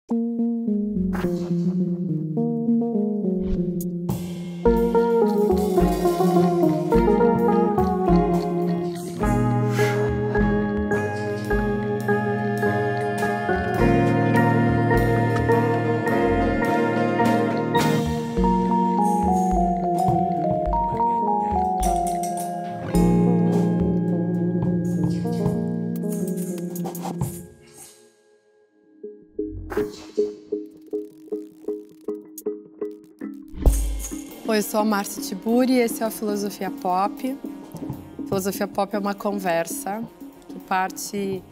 Oi, eu sou a Márcia Tiburi e esse é o Filosofia Pop. Filosofia Pop é uma conversa que parte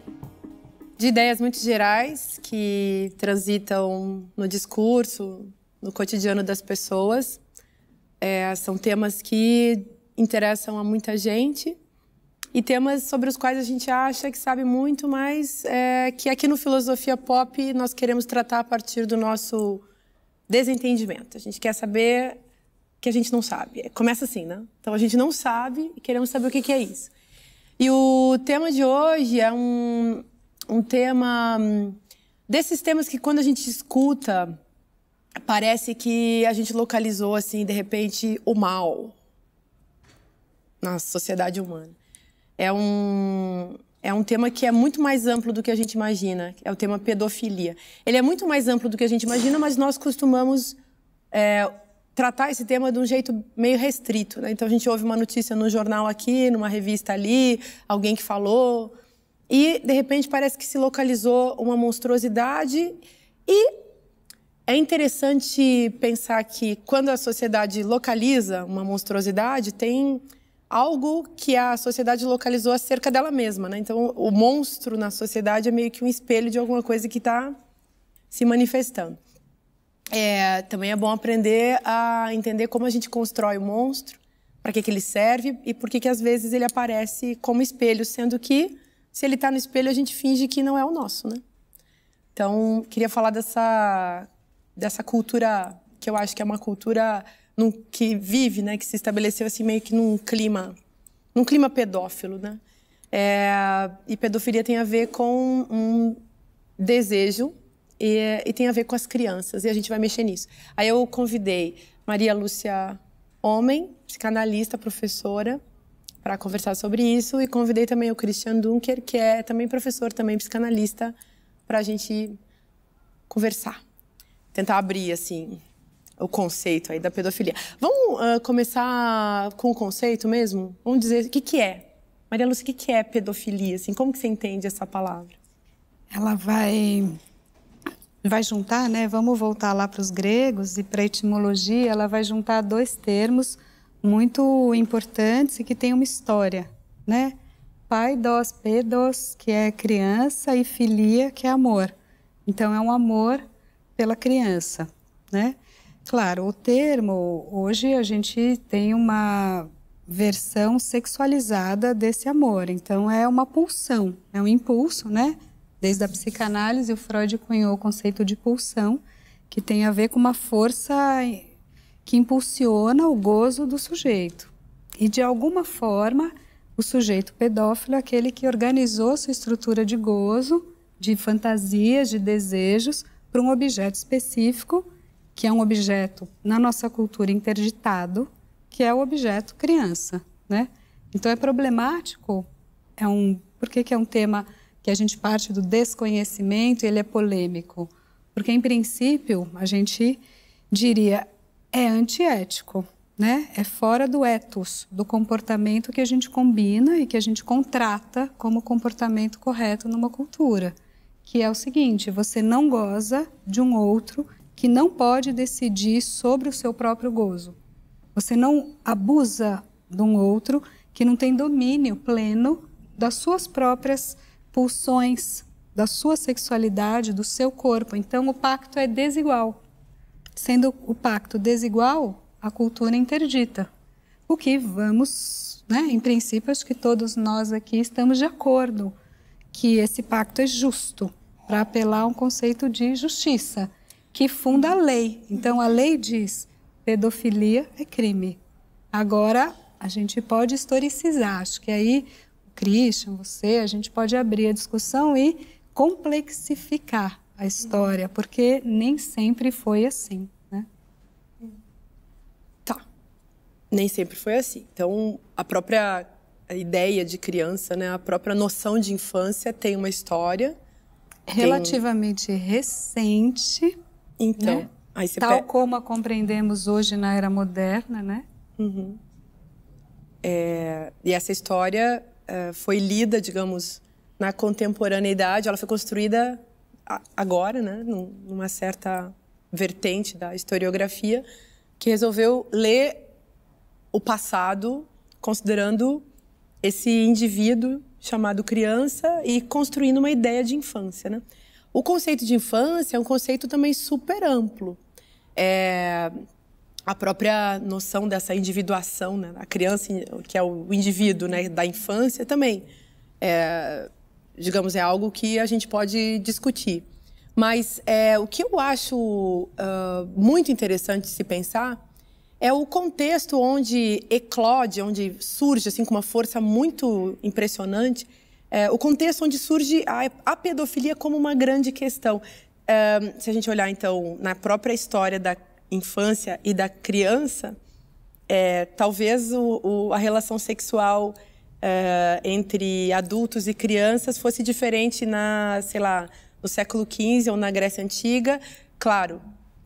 de ideias muito gerais que transitam no discurso, no cotidiano das pessoas. São temas que interessam a muita gente e temas sobre os quais a gente acha que sabe muito, mas que aqui no Filosofia Pop nós queremos tratar a partir do nosso desentendimento. A gente quer saber que a gente não sabe. Começa assim, né? Então a gente não sabe e queremos saber o que é isso. E o tema de hoje é um tema desses temas que quando a gente escuta parece que a gente localizou assim de repente o mal na sociedade humana. É um tema que é muito mais amplo do que a gente imagina. É o tema pedofilia. Ele é muito mais amplo do que a gente imagina, mas nós costumamos tratar esse tema de um jeito meio restrito, né? Então a gente ouve uma notícia no jornal aqui, numa revista ali, alguém que falou, e de repente parece que se localizou uma monstruosidade. E é interessante pensar que quando a sociedade localiza uma monstruosidade, tem algo que a sociedade localizou acerca dela mesma, né? Então o monstro na sociedade é meio que um espelho de alguma coisa que está se manifestando. Também é bom aprender a entender como a gente constrói o monstro, para que ele serve e por que às vezes ele aparece como espelho, sendo que se ele está no espelho a gente finge que não é o nosso, né? Então, queria falar dessa cultura que eu acho que é uma cultura que vive, né, que se estabeleceu assim meio que num clima pedófilo, né? E pedofilia tem a ver com um desejo e tem a ver com as crianças, e a gente vai mexer nisso. Aí eu convidei Maria Lúcia Homem, psicanalista, professora, para conversar sobre isso, e convidei também o Christian Dunker, que é também professor, também psicanalista, para a gente conversar. Tentar abrir, assim, o conceito aí da pedofilia. Vamos começar com o conceito mesmo? Vamos dizer o que é. Maria Lúcia, o que é pedofilia? Assim, como que você entende essa palavra? Ela vai juntar, né? Vamos voltar lá para os gregos e para a etimologia. Ela vai juntar dois termos muito importantes e que têm uma história, né? Paidos, pedos, que é criança, e filia, que é amor. Então é um amor pela criança, né? Claro, o termo, hoje a gente tem uma versão sexualizada desse amor. Então é uma pulsão, é um impulso, né? Desde a psicanálise, o Freud cunhou o conceito de pulsão, que tem a ver com uma força que impulsiona o gozo do sujeito. E, de alguma forma, o sujeito pedófilo é aquele que organizou sua estrutura de gozo, de fantasias, de desejos, para um objeto específico, que é um objeto, na nossa cultura, interditado, que é o objeto criança, né? Então, é problemático, por que é um tema que a gente parte do desconhecimento e ele é polêmico? Porque, em princípio, a gente diria, é antiético, né? É fora do ethos, do comportamento que a gente combina e que a gente contrata como comportamento correto numa cultura, que é o seguinte: você não goza de um outro que não pode decidir sobre o seu próprio gozo. Você não abusa de um outro que não tem domínio pleno das suas próprias pulsões, da sua sexualidade, do seu corpo. Então, o pacto é desigual. Sendo o pacto desigual, a cultura interdita. O que vamos, né, em princípio, acho que todos nós aqui estamos de acordo que esse pacto é justo, para apelar a um conceito de justiça, que funda a lei. Então, a lei diz, pedofilia é crime. Agora, a gente pode historicizar, acho que aí Christian, a gente pode abrir a discussão e complexificar a história, porque nem sempre foi assim, né? Tá. Nem sempre foi assim. Então, a própria ideia de criança, né, a própria noção de infância tem uma história relativamente recente. Então, né? Tal como a compreendemos hoje na era moderna, né? Uhum. E essa história foi lida, digamos, na contemporaneidade. Ela foi construída agora, né, numa certa vertente da historiografia, que resolveu ler o passado, considerando esse indivíduo chamado criança e construindo uma ideia de infância, né? O conceito de infância é um conceito também super amplo. A própria noção dessa individuação, né? A criança, que é o indivíduo, né, da infância, também, digamos, é algo que a gente pode discutir. Mas o que eu acho muito interessante se pensar é o contexto onde eclode, onde surge assim, com uma força muito impressionante, o contexto onde surge a pedofilia como uma grande questão. Se a gente olhar, então, na própria história da infância e da criança, talvez a relação sexual entre adultos e crianças fosse diferente sei lá, no século XV ou na Grécia Antiga. Claro,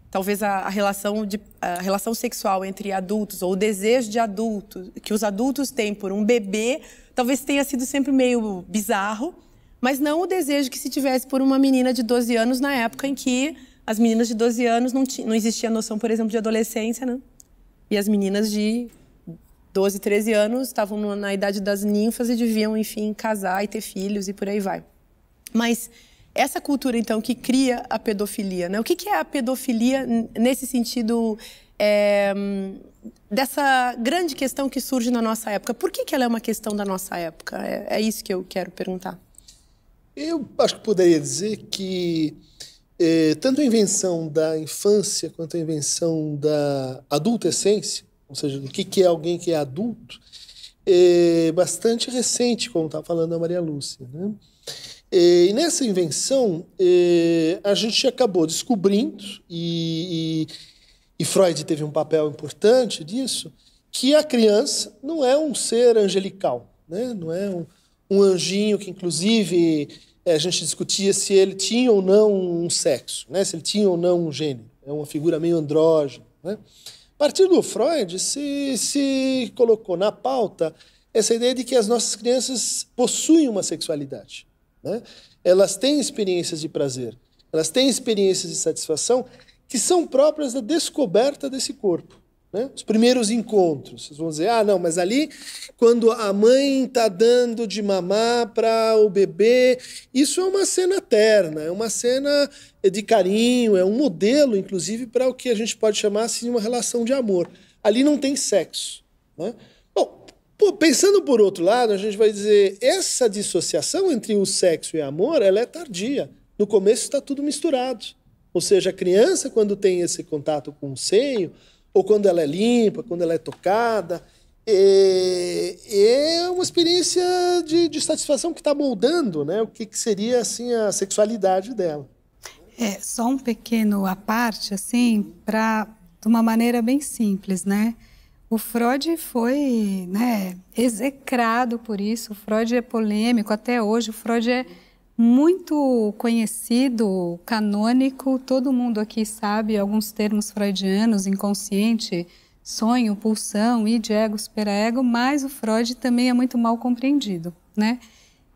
talvez a relação sexual entre adultos, ou o desejo de adultos, que os adultos têm por um bebê, talvez tenha sido sempre meio bizarro, mas não o desejo que se tivesse por uma menina de 12 anos na época em que as meninas de 12 anos não existia a noção, por exemplo, de adolescência, né? E as meninas de 12, 13 anos estavam na idade das ninfas e deviam, enfim, casar e ter filhos e por aí vai. Mas essa cultura, então, que cria a pedofilia, né? O que é a pedofilia nesse sentido dessa grande questão que surge na nossa época? Por que ela é uma questão da nossa época? É isso que eu quero perguntar. Eu acho que poderia dizer que tanto a invenção da infância quanto a invenção da adultescência, ou seja, do que é alguém que é adulto, é bastante recente, como está falando a Maria Lúcia, né? E nessa invenção, a gente acabou descobrindo, e Freud teve um papel importante disso, que a criança não é um ser angelical, né? Não é um anjinho que, inclusive, a gente discutia se ele tinha ou não um sexo, né? Se ele tinha ou não um gênero. É uma figura meio andrógena, né? A partir do Freud, se colocou na pauta essa ideia de que as nossas crianças possuem uma sexualidade, né? Elas têm experiências de prazer, elas têm experiências de satisfação que são próprias da descoberta desse corpo, né? Os primeiros encontros, vocês vão dizer, não, mas ali, quando a mãe está dando de mamar para o bebê, isso é uma cena terna, é uma cena de carinho, é um modelo, inclusive, para o que a gente pode chamar assim, de uma relação de amor. Ali não tem sexo, né? Pensando por outro lado, a gente vai dizer, essa dissociação entre o sexo e o amor, ela é tardia. No começo está tudo misturado. Ou seja, a criança, quando tem esse contato com o seio, ou quando ela é limpa, quando ela é tocada, é uma experiência de satisfação que está moldando, né, o que seria assim, a sexualidade dela. Só um pequeno à parte, assim, de uma maneira bem simples, né? O Freud foi, né, execrado por isso. O Freud é polêmico até hoje. O Freud é muito conhecido, canônico. Todo mundo aqui sabe alguns termos freudianos: inconsciente, sonho, pulsão, id, ego, superego. Mas o Freud também é muito mal compreendido, né?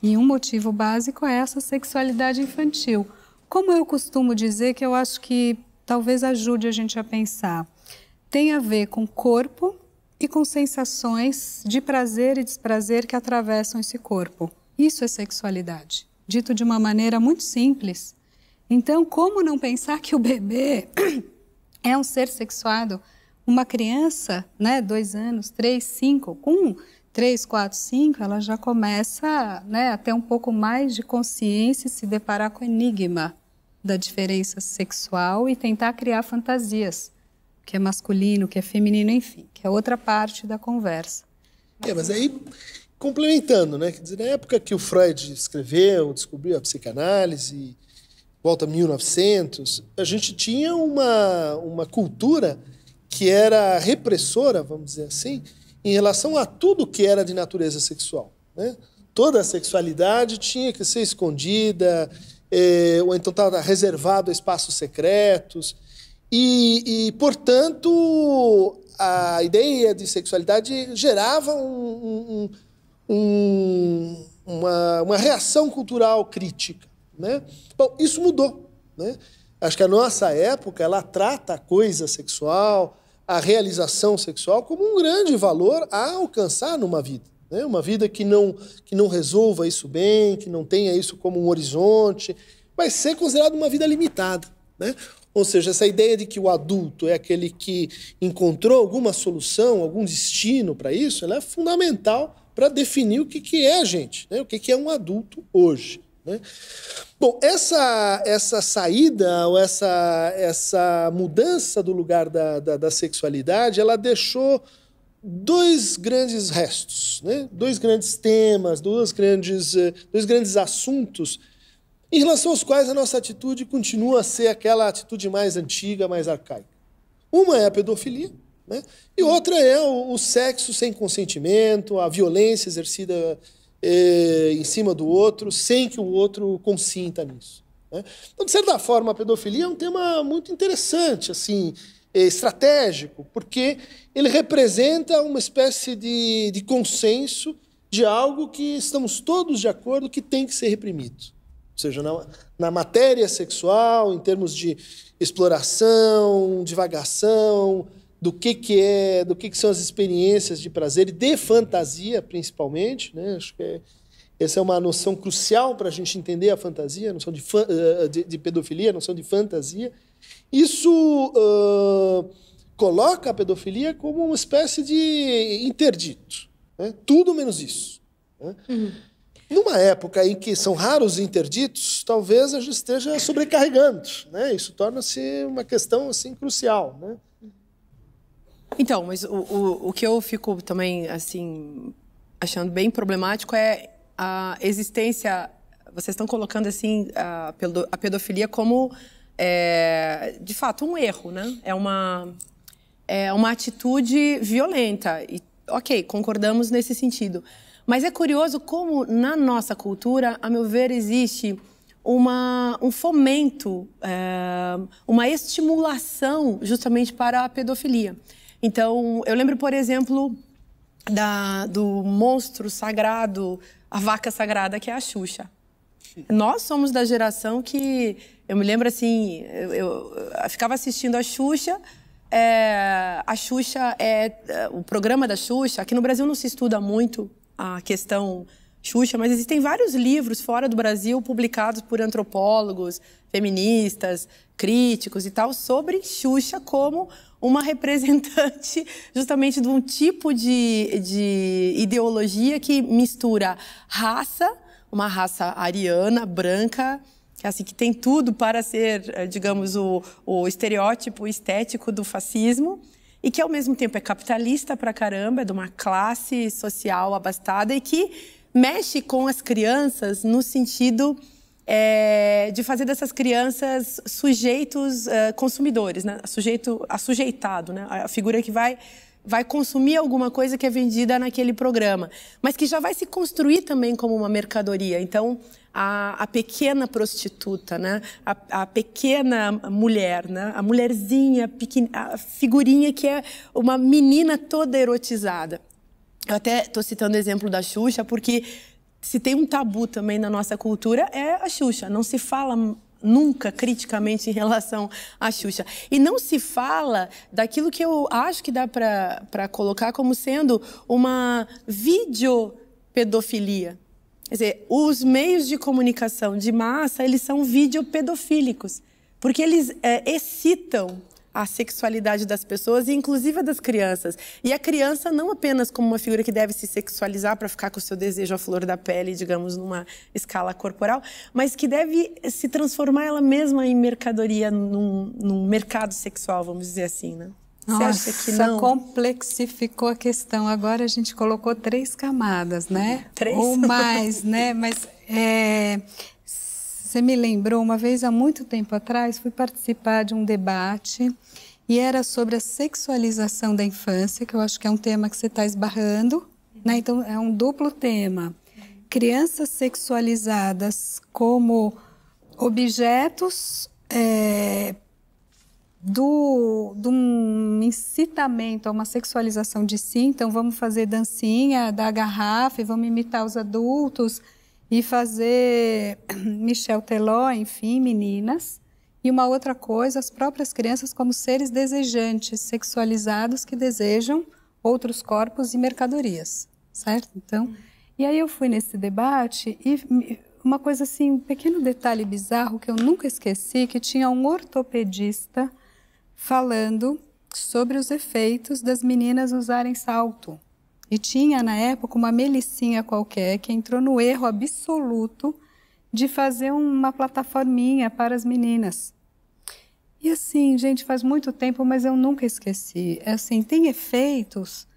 E um motivo básico é essa sexualidade infantil. Como eu costumo dizer, que eu acho que talvez ajude a gente a pensar, tem a ver com corpo e com sensações de prazer e desprazer que atravessam esse corpo. Isso é sexualidade, dito de uma maneira muito simples. Então, como não pensar que o bebê é um ser sexuado? Uma criança, né, 2 anos, 3, 5, com 3, 4, 5, ela já começa, né, a ter um pouco mais de consciência e se deparar com o enigma da diferença sexual e tentar criar fantasias, que é masculino, que é feminino, enfim, que é outra parte da conversa. Mas aí, complementando, né? Quer dizer, na época que o Freud escreveu, descobriu a psicanálise, volta a 1900, a gente tinha uma cultura que era repressora, vamos dizer assim, em relação a tudo que era de natureza sexual, né? Toda a sexualidade tinha que ser escondida, ou então estava reservado a espaços secretos. Portanto, a ideia de sexualidade gerava uma reação cultural crítica, né? Bom, isso mudou, né? Acho que a nossa época ela trata a coisa sexual, a realização sexual, como um grande valor a alcançar numa vida, né? Uma vida que não resolva isso bem, que não tenha isso como um horizonte, vai ser considerado uma vida limitada, né? Ou seja, essa ideia de que o adulto é aquele que encontrou alguma solução, algum destino para isso, ela é fundamental para definir o que é a gente, né? O que é um adulto hoje, né? Bom, essa saída, ou essa mudança do lugar da sexualidade, ela deixou dois grandes restos, né? Dois grandes temas, dois grandes assuntos em relação aos quais a nossa atitude continua a ser aquela atitude mais antiga, mais arcaica. Uma é a pedofilia, né? E outra é o sexo sem consentimento, a violência exercida em cima do outro, sem que o outro consinta nisso, né? Então, de certa forma, a pedofilia é um tema muito interessante, assim, estratégico, porque ele representa uma espécie de consenso de algo que estamos todos de acordo que tem que ser reprimido. Ou seja, na matéria sexual, em termos de exploração, divagação, do que são as experiências de prazer e de fantasia, principalmente, né? Acho que essa é uma noção crucial para a gente entender a fantasia, a noção de pedofilia, a noção de fantasia. Isso coloca a pedofilia como uma espécie de interdito, né? Tudo menos isso, né? Uhum. Numa época em que são raros interditos, talvez a gente esteja sobrecarregando, né? Isso torna-se uma questão assim, crucial, né? Então, mas o que eu fico também assim, achando bem problemático é a existência... Vocês estão colocando assim, a pedofilia como, de fato, um erro, né? É uma atitude violenta. E, ok, concordamos nesse sentido. Mas é curioso como, na nossa cultura, a meu ver, existe um fomento, uma estimulação justamente para a pedofilia. Então, eu lembro, por exemplo, do monstro sagrado, a vaca sagrada, que é a Xuxa. Nós somos da geração que... Eu me lembro, assim, eu ficava assistindo a Xuxa. O programa da Xuxa, aqui no Brasil não se estuda muito a questão Xuxa, mas existem vários livros fora do Brasil publicados por antropólogos, feministas, críticos e tal, sobre Xuxa como uma representante justamente de um tipo de ideologia que mistura raça, uma raça ariana, branca, que tem tudo para ser, digamos, o estereótipo estético do fascismo, e que, ao mesmo tempo, é capitalista pra caramba, é de uma classe social abastada e que mexe com as crianças no sentido de fazer dessas crianças sujeitos consumidores, né? Assujeitado, né? A figura que vai consumir alguma coisa que é vendida naquele programa, mas que já vai se construir também como uma mercadoria. Então, a pequena prostituta, né? A pequena mulher, né? A mulherzinha, a figurinha que é uma menina toda erotizada. Eu até estou citando o exemplo da Xuxa, porque se tem um tabu também na nossa cultura, é a Xuxa. Não se fala nunca criticamente em relação à Xuxa. E não se fala daquilo que eu acho que dá para colocar como sendo uma videopedofilia. Quer dizer, os meios de comunicação de massa, eles são videopedofílicos, porque eles excitam a sexualidade das pessoas, e inclusive a das crianças. E a criança não apenas como uma figura que deve se sexualizar para ficar com o seu desejo à flor da pele, digamos, numa escala corporal, mas que deve se transformar ela mesma em mercadoria, num mercado sexual, vamos dizer assim, né? Nossa, você acha que não? Complexificou a questão. Agora a gente colocou 3 camadas, né? 3? Ou mais, né? Mas você me lembrou, uma vez há muito tempo atrás, fui participar de um debate e era sobre a sexualização da infância, que eu acho que é um tema que você está esbarrando, né? Então, é um duplo tema. Crianças sexualizadas como objetos do um incitamento a uma sexualização de si. Então, vamos fazer dancinha da garrafa e vamos imitar os adultos e fazer Michel Teló, enfim, meninas. E uma outra coisa, as próprias crianças como seres desejantes, sexualizados, que desejam outros corpos e mercadorias, certo? Então, e aí eu fui nesse debate e uma coisa assim, um pequeno detalhe bizarro que eu nunca esqueci, que tinha um ortopedista falando sobre os efeitos das meninas usarem salto. E tinha, na época, uma melicinha qualquer que entrou no erro absoluto de fazer uma plataforminha para as meninas. E assim, gente, faz muito tempo, mas eu nunca esqueci. Assim, tem efeitos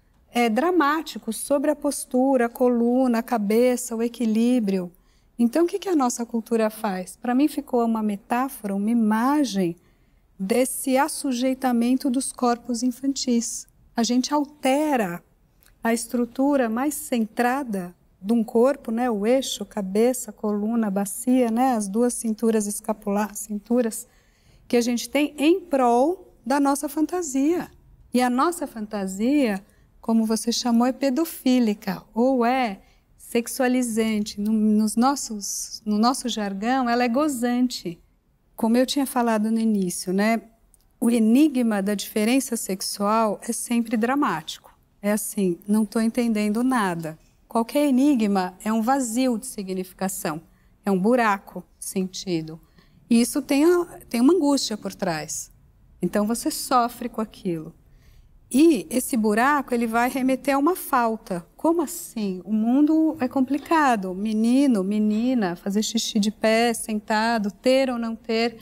dramáticos sobre a postura, a coluna, a cabeça, o equilíbrio. Então, o que a nossa cultura faz? Para mim ficou uma metáfora, uma imagem desse assujeitamento dos corpos infantis. A gente altera a estrutura mais centrada de um corpo, né? O eixo, cabeça, coluna, bacia, né? As duas cinturas escapulares, cinturas que a gente tem em prol da nossa fantasia. E a nossa fantasia, como você chamou, é pedofílica, ou é sexualizante. No nosso jargão, ela é gozante. Como eu tinha falado no início, né? O enigma da diferença sexual é sempre dramático. É assim, não estou entendendo nada. Qualquer enigma é um vazio de significação, é um buraco de sentido. E isso tem uma angústia por trás. Então você sofre com aquilo. E esse buraco, ele vai remeter a uma falta. Como assim? O mundo é complicado. Menino, menina, fazer xixi de pé, sentado, ter ou não ter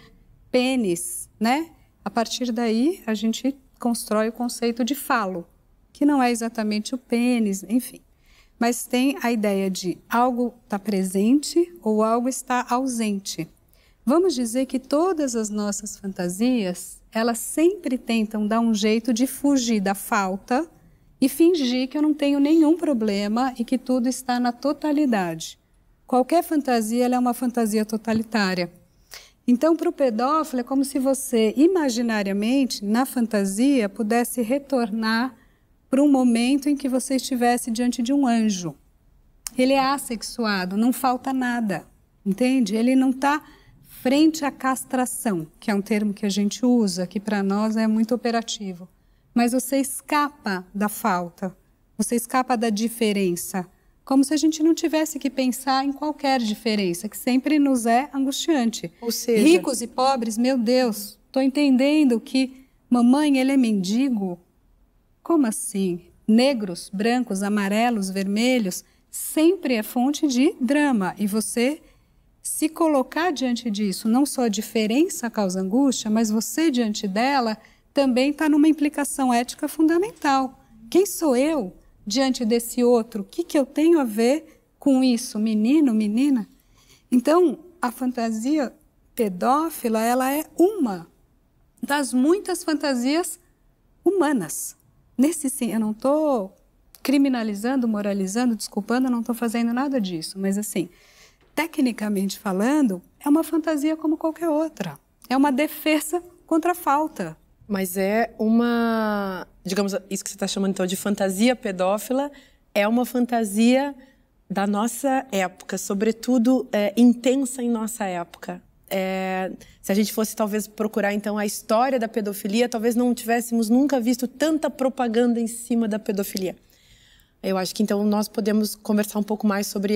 pênis, né? A partir daí, a gente constrói o conceito de falo, que não é exatamente o pênis, enfim. Mas tem a ideia de algo está presente ou algo está ausente. Vamos dizer que todas as nossas fantasias, elas sempre tentam dar um jeito de fugir da falta e fingir que eu não tenho nenhum problema e que tudo está na totalidade. Qualquer fantasia, ela é uma fantasia totalitária. Então, para o pedófilo, é como se você, imaginariamente, na fantasia, pudesse retornar para um momento em que você estivesse diante de um anjo. Ele é assexuado, não falta nada, entende? Ele não está frente à castração, que é um termo que a gente usa, que para nós é muito operativo. Mas você escapa da falta, você escapa da diferença, como se a gente não tivesse que pensar em qualquer diferença, que sempre nos é angustiante. Ou seja, ricos e pobres, meu Deus, estou entendendo que mamãe, ele é mendigo? Como assim? Negros, brancos, amarelos, vermelhos, sempre é fonte de drama. E você se colocar diante disso, não só a diferença causa angústia, mas você diante dela também está numa implicação ética fundamental. Quem sou eu diante desse outro? O que eu tenho a ver com isso? Menino, menina? Então, a fantasia pedófila, ela é uma das muitas fantasias humanas. Nesse sim, eu não estou criminalizando, moralizando, desculpando, eu não estou fazendo nada disso, mas assim, tecnicamente falando, é uma fantasia como qualquer outra. É uma defesa contra a falta. Mas é uma, digamos, isso que você está chamando então de fantasia pedófila, é uma fantasia da nossa época, sobretudo intensa em nossa época. Se a gente fosse talvez procurar então a história da pedofilia, talvez não tivéssemos nunca visto tanta propaganda em cima da pedofilia. Eu acho que então nós podemos conversar um pouco mais sobre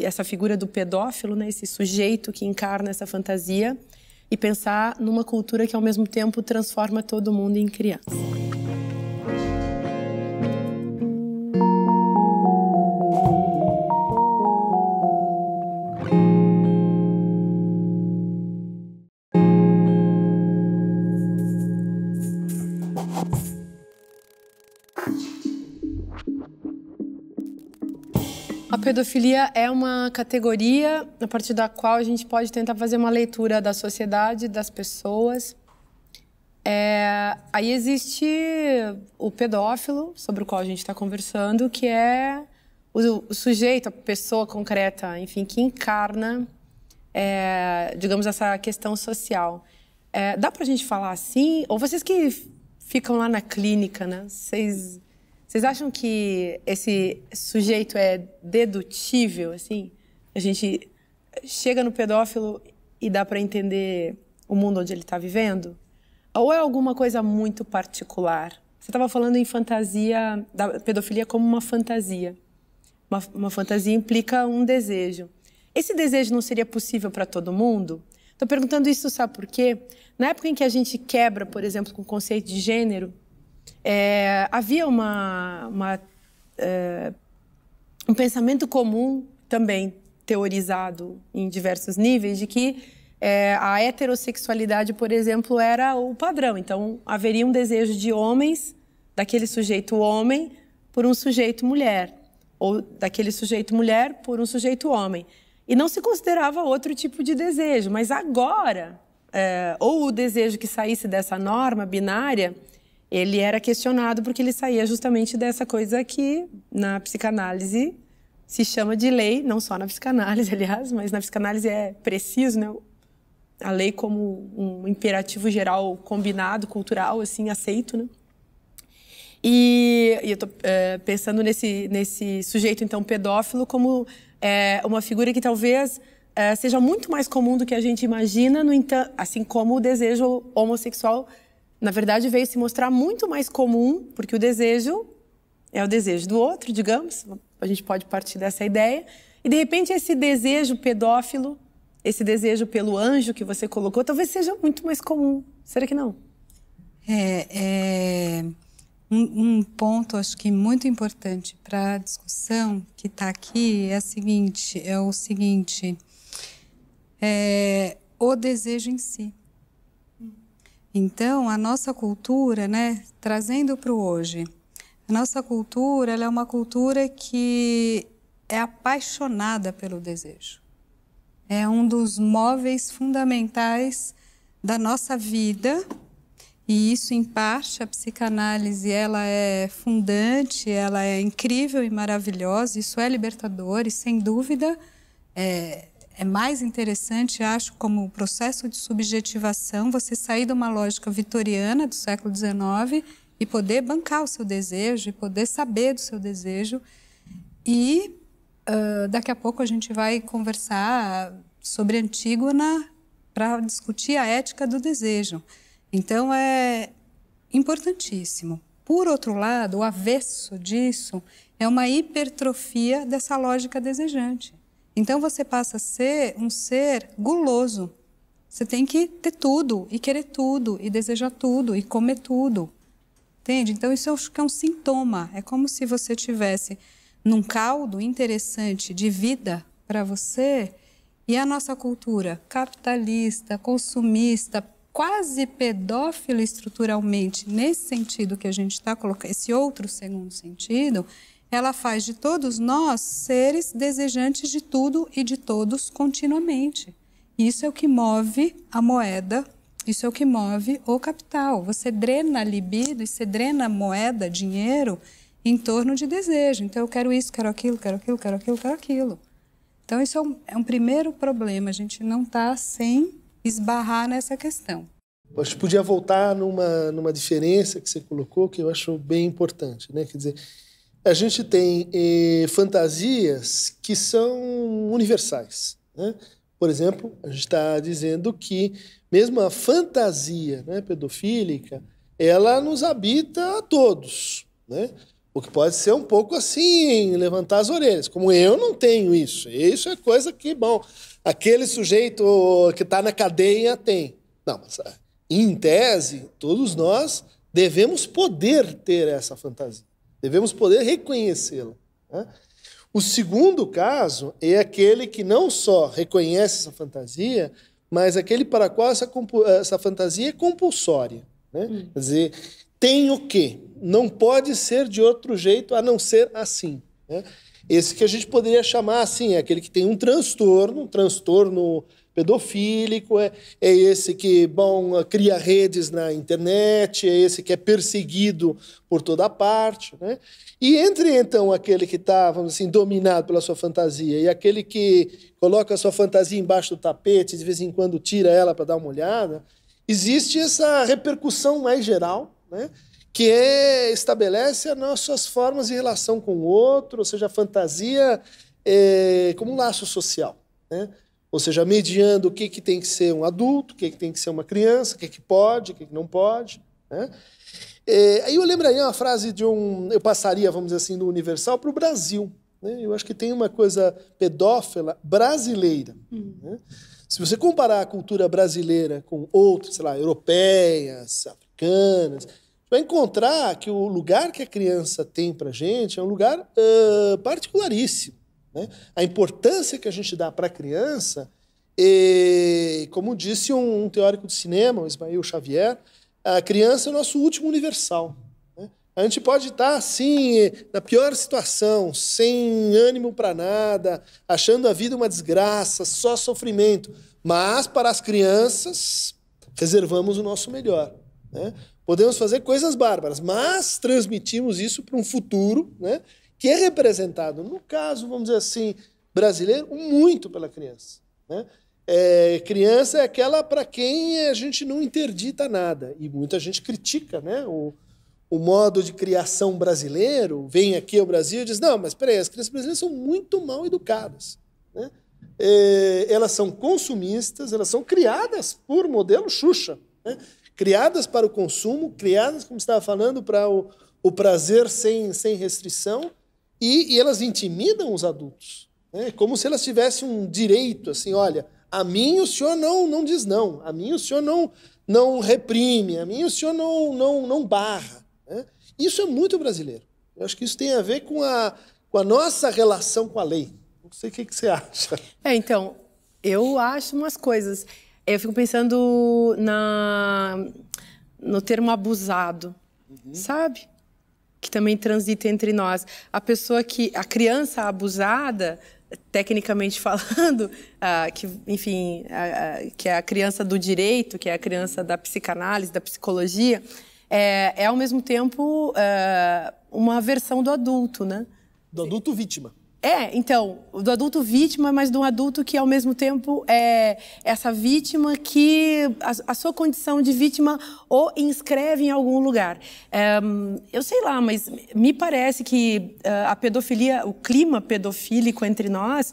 essa figura do pedófilo, né, esse sujeito que encarna essa fantasia, e pensar numa cultura que ao mesmo tempo transforma todo mundo em criança. A pedofilia é uma categoria a partir da qual a gente pode tentar fazer uma leitura da sociedade, das pessoas. Aí existe o pedófilo, sobre o qual a gente está conversando, que é o sujeito, a pessoa concreta, enfim, que encarna, digamos, essa questão social. Dá para a gente falar assim? Ou vocês que ficam lá na clínica, né? Vocês acham que esse sujeito é dedutível, assim? A gente chega no pedófilo e dá para entender o mundo onde ele está vivendo? Ou é alguma coisa muito particular? Você estava falando em fantasia, da pedofilia como uma fantasia. Uma fantasia implica um desejo. Esse desejo não seria possível para todo mundo? Estou perguntando isso, sabe por quê? Na época em que a gente quebra, por exemplo, com o conceito de gênero, havia um pensamento comum, também teorizado em diversos níveis, de que a heterossexualidade, por exemplo, era o padrão. Então, haveria um desejo de homens, daquele sujeito homem, por um sujeito mulher, ou daquele sujeito mulher por um sujeito homem. E não se considerava outro tipo de desejo. Mas agora, ou o desejo que saísse dessa norma binária, ele era questionado porque ele saía justamente dessa coisa que na psicanálise se chama de lei, não só na psicanálise, aliás, mas na psicanálise é preciso, né? A lei como um imperativo geral combinado, cultural, assim, aceito, né? E eu estou pensando nesse sujeito, então, pedófilo, como uma figura que talvez seja muito mais comum do que a gente imagina, no entanto, assim como o desejo homossexual, na verdade, veio se mostrar muito mais comum, porque o desejo é o desejo do outro, digamos, a gente pode partir dessa ideia, e de repente esse desejo pedófilo, esse desejo pelo anjo que você colocou, talvez seja muito mais comum. Será que não? Um ponto, acho que muito importante para a discussão que está aqui é o seguinte, o desejo em si. Então, a nossa cultura, né, trazendo para o hoje, a nossa cultura, ela é uma cultura que é apaixonada pelo desejo. É um dos móveis fundamentais da nossa vida, e isso, em parte, a psicanálise, ela é fundante, ela é incrível e maravilhosa, isso é libertador e, sem dúvida, é mais interessante, acho, como processo de subjetivação, você sair de uma lógica vitoriana do século XIX e poder bancar o seu desejo, e poder saber do seu desejo. E daqui a pouco a gente vai conversar sobre Antígona para discutir a ética do desejo. Então, é importantíssimo. Por outro lado, o avesso disso é uma hipertrofia dessa lógica desejante. Então, você passa a ser um ser guloso. Você tem que ter tudo, e querer tudo, e desejar tudo, e comer tudo. Entende? Então, isso eu acho que é um sintoma. É como se você tivesse num caldo interessante de vida para você, e a nossa cultura capitalista, consumista, quase pedófila estruturalmente, nesse sentido que a gente está colocando, esse outro segundo sentido, ela faz de todos nós seres desejantes de tudo e de todos continuamente. Isso é o que move a moeda, isso é o que move o capital. Você drena a libido e você drena a moeda, dinheiro, em torno de desejo. Então, eu quero isso, quero aquilo, quero aquilo, quero aquilo, quero aquilo. Então, isso é um primeiro problema. A gente não está sem esbarrar nessa questão. Acho que podia voltar numa diferença que você colocou, que eu acho bem importante, né? Quer dizer, a gente tem fantasias que são universais, né? Por exemplo, a gente está dizendo que mesmo a fantasia, né, pedofílica, ela nos habita a todos, né? O que pode ser um pouco assim, levantar as orelhas. Como eu não tenho isso. Isso é coisa que, bom, aquele sujeito que está na cadeia tem. Não, mas em tese, todos nós devemos poder ter essa fantasia. Devemos poder reconhecê-la, né? O segundo caso é aquele que não só reconhece essa fantasia, mas aquele para qual essa fantasia é compulsória, né? Quer dizer, tem o quê? Não pode ser de outro jeito a não ser assim, né? Esse que a gente poderia chamar assim, é aquele que tem um transtorno pedofílico, é esse que, bom, cria redes na internet, é esse que é perseguido por toda parte, né? E entre, então, aquele que está, vamos dizer assim, dominado pela sua fantasia e aquele que coloca a sua fantasia embaixo do tapete e de vez em quando tira ela para dar uma olhada, existe essa repercussão mais geral, né? Que estabelece as nossas formas de relação com o outro, ou seja, a fantasia como um laço social, né? Ou seja, mediando o que tem que ser um adulto, o que tem que ser uma criança, o que pode, o que não pode, né? Aí eu lembraria uma frase eu passaria, vamos dizer assim, do universal para o Brasil, né? Eu acho que tem uma coisa pedófila brasileira, né? Se você comparar a cultura brasileira com outras, sei lá, europeias, africanas, vai encontrar que o lugar que a criança tem para a gente é um lugar particularíssimo, né? A importância que a gente dá para a criança, como disse um teórico de cinema, o Ismael Xavier, a criança é o nosso último universal, né? A gente pode estar, assim, na pior situação, sem ânimo para nada, achando a vida uma desgraça, só sofrimento, mas para as crianças reservamos o nosso melhor, né? Podemos fazer coisas bárbaras, mas transmitimos isso para um futuro, né, que é representado, no caso, vamos dizer assim, brasileiro, muito pela criança, né? Criança é aquela para quem a gente não interdita nada, e muita gente critica, né, o modo de criação brasileiro, vem aqui ao Brasil e diz, não, mas peraí, as crianças brasileiras são muito mal educadas, né? Elas são consumistas, elas são criadas por modelo Xuxa, né? Criadas para o consumo, criadas, como você estava falando, para o prazer sem restrição, e elas intimidam os adultos, né? Como se elas tivessem um direito, assim, olha, a mim o senhor não diz não, a mim o senhor não reprime, a mim o senhor não barra, né? Isso é muito brasileiro. Eu acho que isso tem a ver com a nossa relação com a lei. Não sei o que você acha. Então, eu acho umas coisas... Eu fico pensando no termo abusado, sabe? Que também transita entre nós. A criança abusada, tecnicamente falando, que é a criança do direito, que é a criança da psicanálise, da psicologia, é ao mesmo tempo uma versão do adulto, né? Do adulto vítima. Então, do adulto vítima, mas de um adulto que, ao mesmo tempo, é essa vítima que a sua condição de vítima o inscreve em algum lugar. Eu sei lá, mas me parece que a pedofilia, o clima pedofílico entre nós,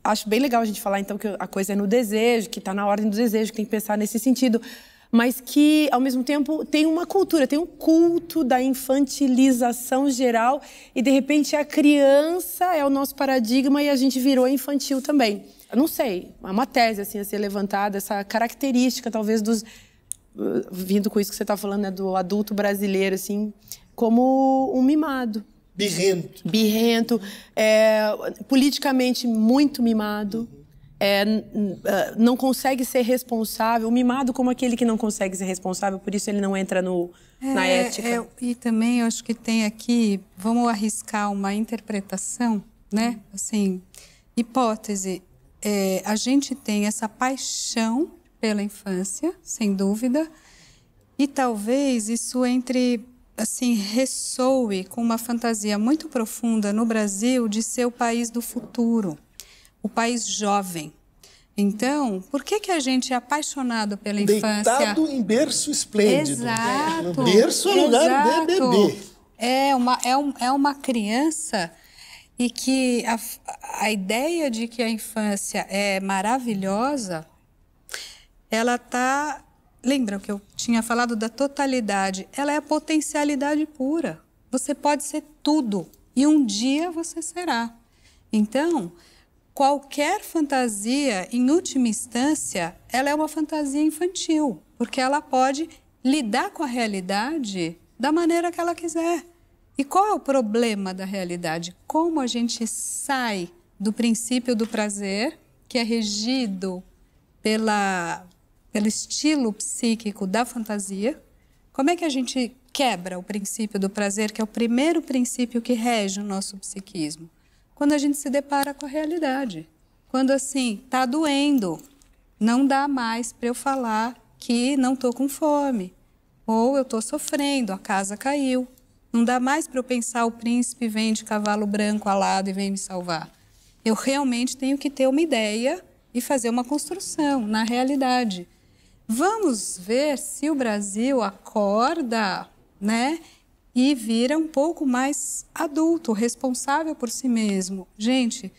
acho bem legal a gente falar, então, que a coisa é no desejo, que está na ordem do desejo, que tem que pensar nesse sentido, mas que, ao mesmo tempo, tem uma cultura, tem um culto da infantilização geral e, de repente, a criança é o nosso paradigma e a gente virou infantil também. Eu não sei, é uma tese assim, a ser levantada, essa característica, talvez, vindo com isso que você está falando, né, do adulto brasileiro, assim, como um mimado. Birrento, politicamente muito mimado. Não consegue ser responsável, o mimado como aquele que não consegue ser responsável, por isso ele não entra na ética. E também eu acho que tem aqui, vamos arriscar uma interpretação, né? Assim, hipótese, a gente tem essa paixão pela infância, sem dúvida, e talvez isso ressoe com uma fantasia muito profunda no Brasil de ser o país do futuro. O país jovem. Então, por que a gente é apaixonado pela infância? Deitado em berço esplêndido. Exato. Berço é lugar de bebê. É uma criança e que a ideia de que a infância é maravilhosa, ela está... Lembra que eu tinha falado da totalidade? Ela é a potencialidade pura. Você pode ser tudo e um dia você será. Então... Qualquer fantasia, em última instância, ela é uma fantasia infantil, porque ela pode lidar com a realidade da maneira que ela quiser. E qual é o problema da realidade? Como a gente sai do princípio do prazer, que é regido pelo estilo psíquico da fantasia, como é que a gente quebra o princípio do prazer, que é o primeiro princípio que rege o nosso psiquismo? quando a gente se depara com a realidade. Quando, assim, tá doendo, não dá mais para eu falar que não tô com fome. Ou eu tô sofrendo, a casa caiu. Não dá mais para eu pensar, o príncipe vem de cavalo branco alado e vem me salvar. Eu realmente tenho que ter uma ideia e fazer uma construção na realidade. Vamos ver se o Brasil acorda, né? E vira um pouco mais adulto, responsável por si mesmo. Gente,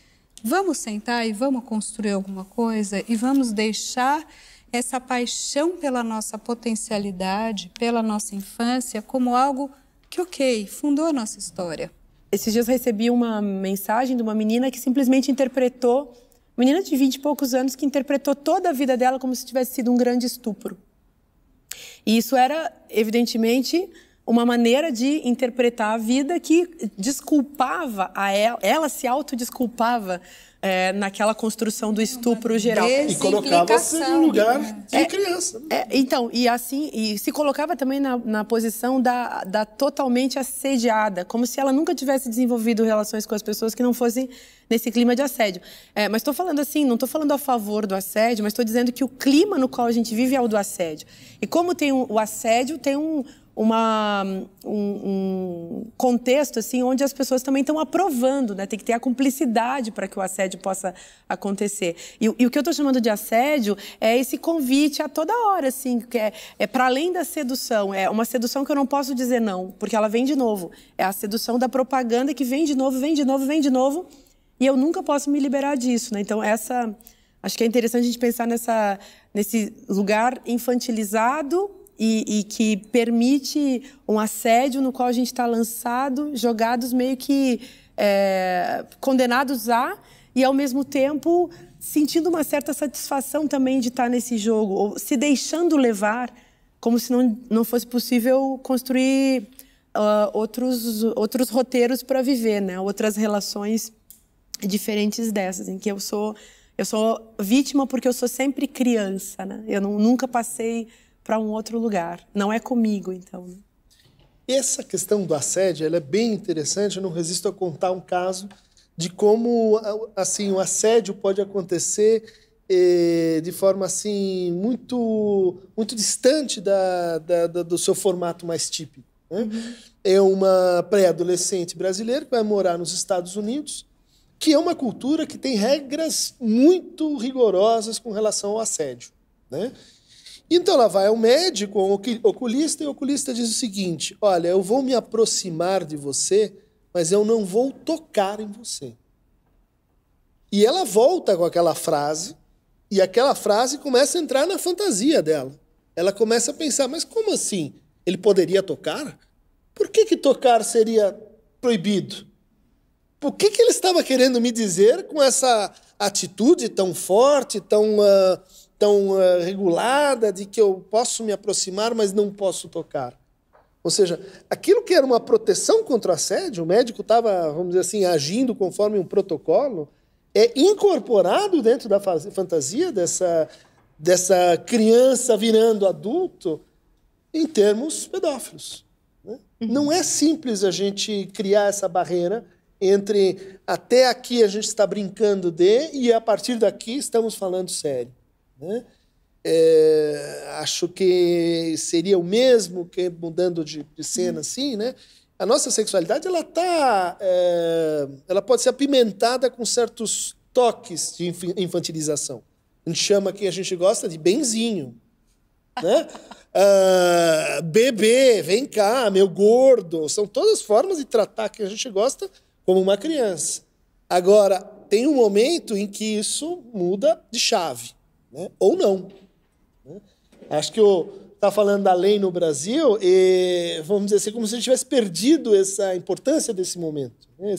vamos sentar e vamos construir alguma coisa e vamos deixar essa paixão pela nossa potencialidade, pela nossa infância, como algo que, ok, fundou a nossa história. Esses dias eu recebi uma mensagem de uma menina que simplesmente interpretou, menina de 20 e poucos anos, que interpretou toda a vida dela como se tivesse sido um grande estupro. E isso era, evidentemente, uma maneira de interpretar a vida que desculpava a ela se autodesculpava naquela construção do estupro geral. E colocava-se no lugar de criança. Então, e assim, e se colocava também na posição da totalmente assediada, como se ela nunca tivesse desenvolvido relações com as pessoas que não fossem nesse clima de assédio. Mas estou falando assim, não estou falando a favor do assédio, mas estou dizendo que o clima no qual a gente vive é o do assédio. E como tem o assédio, tem um contexto assim onde as pessoas também estão aprovando, né? Tem que ter a cumplicidade para que o assédio possa acontecer. E o que eu estou chamando de assédio é esse convite a toda hora, assim, que é para além da sedução. É uma sedução que eu não posso dizer não, porque ela vem de novo. É a sedução da propaganda que vem de novo, vem de novo, vem de novo, e eu nunca posso me liberar disso, né? Então acho que é interessante a gente pensar nesse lugar infantilizado e que permite um assédio no qual a gente está lançado, jogados meio que condenados e ao mesmo tempo sentindo uma certa satisfação também de estar nesse jogo, ou se deixando levar, como se não fosse possível construir outros roteiros para viver, né? Outras relações diferentes dessas, em que eu sou vítima porque eu sou sempre criança, né? Eu nunca passei para um outro lugar. Não é comigo, então. Essa questão do assédio, ela é bem interessante. Eu não resisto a contar um caso de como assim o assédio pode acontecer de forma assim muito distante do seu formato mais típico, né? Uhum. É uma pré-adolescente brasileira que vai morar nos Estados Unidos, que é uma cultura que tem regras muito rigorosas com relação ao assédio, né? Então ela vai ao médico, ao oculista, e o oculista diz o seguinte: olha, eu vou me aproximar de você, mas eu não vou tocar em você. E ela volta com aquela frase, e aquela frase começa a entrar na fantasia dela. Ela começa a pensar, mas como assim? Ele poderia tocar? Por que tocar seria proibido? O que ele estava querendo me dizer com essa atitude tão forte, tão regulada, de que eu posso me aproximar, mas não posso tocar? Ou seja, aquilo que era uma proteção contra o assédio, o médico estava, vamos dizer assim, agindo conforme um protocolo, é incorporado dentro da fantasia dessa criança virando adulto em termos pedófilos, né? Uhum. Não é simples a gente criar essa barreira entre até aqui a gente está brincando e a partir daqui estamos falando sério, né? Acho que seria o mesmo que, mudando de cena assim, né? A nossa sexualidade ela pode ser apimentada com certos toques de infantilização. A gente chama quem a gente gosta de benzinho, né? Bebê, vem cá, meu gordo. São todas formas de tratar quem a gente gosta como uma criança. Agora, tem um momento em que isso muda de chave, né? Ou não, né? Acho que está falando da lei no Brasil, vamos dizer assim, como se a gente tivesse perdido essa importância desse momento, né?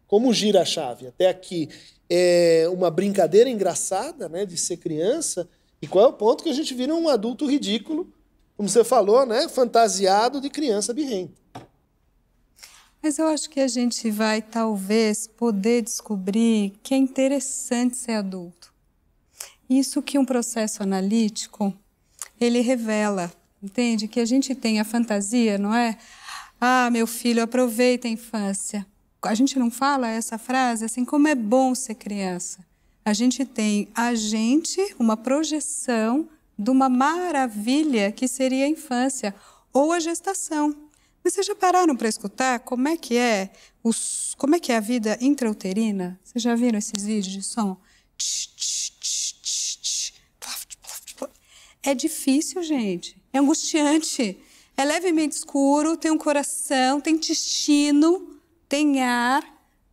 Como gira a chave. Até aqui é uma brincadeira engraçada, né, de ser criança, e qual é o ponto que a gente vira um adulto ridículo, como você falou, né, fantasiado de criança birrenta. Mas eu acho que a gente vai, talvez, poder descobrir que é interessante ser adulto. Isso que um processo analítico, ele revela, entende? Que a gente tem a fantasia, não é? Ah, meu filho, aproveita a infância. A gente não fala essa frase assim, como é bom ser criança. A gente tem uma projeção de uma maravilha que seria a infância ou a gestação. Mas vocês já pararam para escutar como é que é a vida intrauterina? Vocês já viram esses vídeos de som? É difícil, gente. É angustiante. É levemente escuro, tem um coração, tem intestino, tem ar,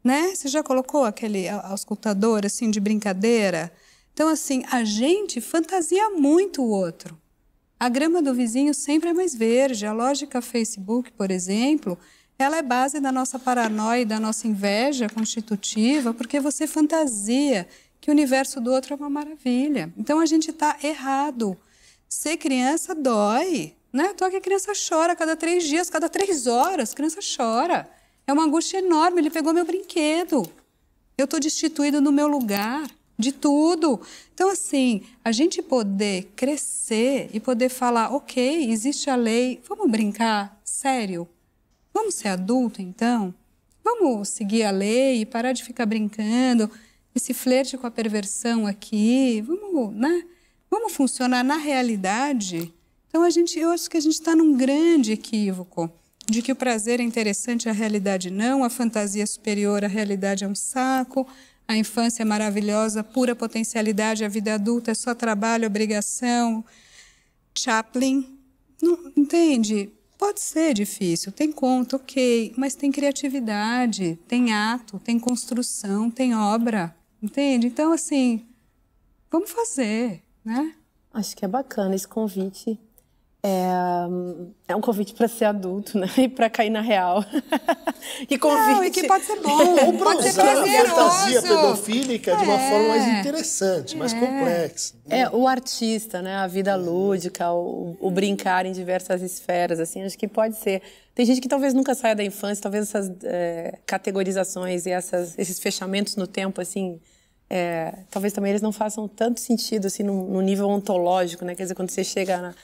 né? Você já colocou aquele auscultador, assim, de brincadeira? Então, assim, a gente fantasia muito o outro. A grama do vizinho sempre é mais verde. A lógica Facebook, por exemplo, ela é base da nossa paranoia e da nossa inveja constitutiva, porque você fantasia que o universo do outro é uma maravilha. Então, a gente está errado. Ser criança dói, né? Tô que a criança chora a cada 3 dias, cada 3 horas, a criança chora. É uma angústia enorme, ele pegou meu brinquedo. Eu estou destituído no meu lugar, de tudo. Então, assim, a gente poder crescer e poder falar, ok, existe a lei, vamos brincar? Sério? Vamos ser adulto, então? Vamos seguir a lei e parar de ficar brincando, esse flerte com a perversão aqui, vamos, né? Vamos funcionar na realidade? Então, eu acho que a gente está num grande equívoco de que o prazer é interessante, a realidade não, a fantasia superior, a realidade é um saco, a infância é maravilhosa, pura potencialidade, a vida adulta é só trabalho, obrigação. Chaplin, não, entende? Pode ser difícil, tem conta, ok, mas tem criatividade, tem ato, tem construção, tem obra, entende? Então, assim, vamos fazer, né? Acho que é bacana esse convite. É um convite para ser adulto, né? E para cair na real. Que convite. Não, e que pode ser bom, ou para pode ser usar a fantasia prazeroso. pedofílica de uma forma mais interessante, mais complexa. Né? O artista, né? A vida lúdica, o brincar em diversas esferas, assim, acho que pode ser. Tem gente que talvez nunca saia da infância, talvez essas categorizações e esses fechamentos no tempo, assim, talvez também eles não façam tanto sentido, assim, no nível ontológico, né? Quer dizer, quando você chega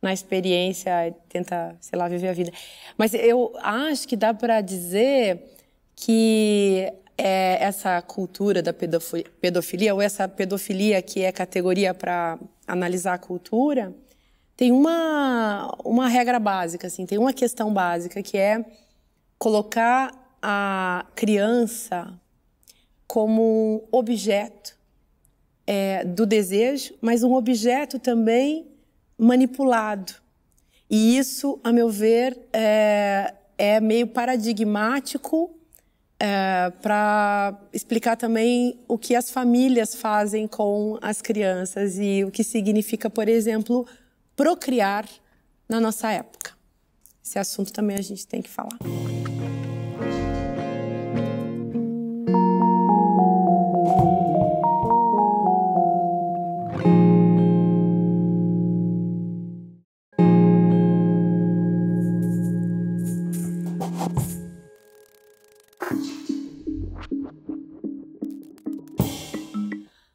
na experiência e tenta, sei lá, viver a vida. Mas eu acho que dá para dizer que essa cultura da pedofilia, ou essa pedofilia que é categoria para analisar a cultura, tem uma regra básica, assim, tem uma questão básica, que é colocar a criança como objeto do desejo, mas um objeto também manipulado. E isso, a meu ver, é meio paradigmático para explicar também o que as famílias fazem com as crianças e o que significa, por exemplo, procriar na nossa época. Esse assunto também a gente tem que falar.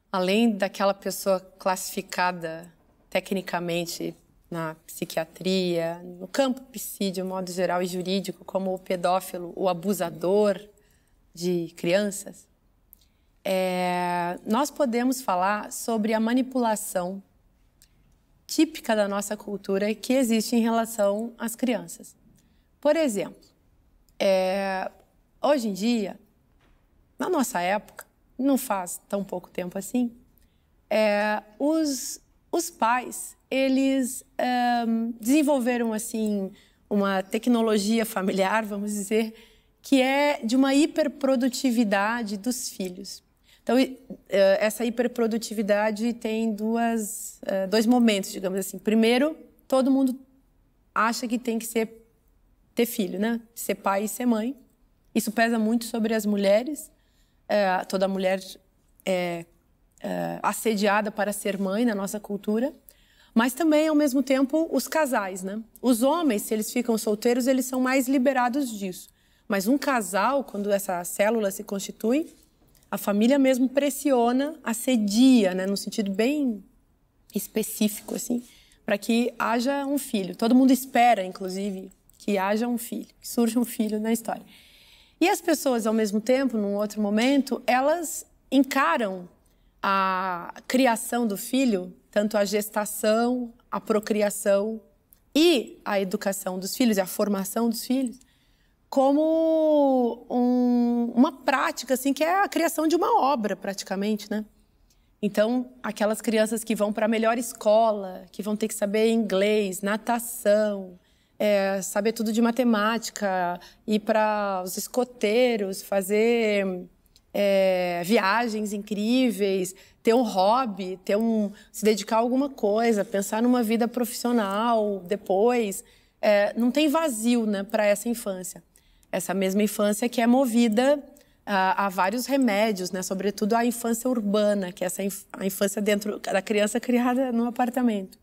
Além daquela pessoa classificada tecnicamente na psiquiatria, no campo psi, de um modo geral e jurídico, como o pedófilo, o abusador de crianças, nós podemos falar sobre a manipulação típica da nossa cultura que existe em relação às crianças. Por exemplo, hoje em dia, na nossa época, não faz tão pouco tempo assim, os pais, eles desenvolveram assim uma tecnologia familiar, vamos dizer, que é de uma hiperprodutividade dos filhos. Então, essa hiperprodutividade tem dois momentos, digamos assim. Primeiro, todo mundo acha que tem que ter filho, né? Ser pai e ser mãe. Isso pesa muito sobre as mulheres. Toda mulher é assediada para ser mãe na nossa cultura, mas também, ao mesmo tempo, os casais, né? Os homens, se eles ficam solteiros, eles são mais liberados disso. Mas um casal, quando essa célula se constitui, a família mesmo pressiona, assedia, né? No sentido bem específico, assim, para que haja um filho. Todo mundo espera, inclusive, que haja um filho, que surja um filho na história. E as pessoas, ao mesmo tempo, num outro momento, elas encaram a criação do filho, tanto a gestação, a procriação e a educação dos filhos, e a formação dos filhos, como uma prática, assim, que é a criação de uma obra, praticamente, né? Então, aquelas crianças que vão para a melhor escola, que vão ter que saber inglês, natação, saber tudo de matemática, ir para os escoteiros, fazer viagens incríveis, ter um hobby, se dedicar a alguma coisa, pensar numa vida profissional depois. Não tem vazio, né, para essa infância. Essa mesma infância que é movida a vários remédios, né, sobretudo a infância urbana, que é a infância dentro da criança criada no apartamento.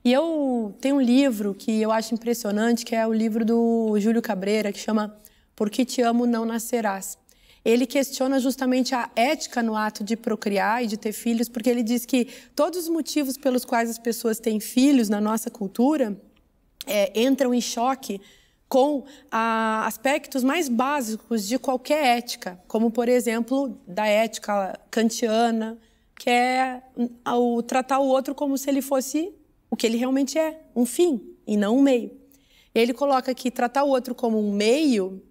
E eu tenho um livro que eu acho impressionante, que é o livro do Júlio Cabreira, que chama Por que te amo, não nascerás. Ele questiona justamente a ética no ato de procriar e de ter filhos, porque ele diz que todos os motivos pelos quais as pessoas têm filhos na nossa cultura entram em choque com aspectos mais básicos de qualquer ética, como, por exemplo, da ética kantiana, que é o tratar o outro como se ele fosse o que ele realmente é, um fim, e não um meio. Ele coloca que tratar o outro como um meio,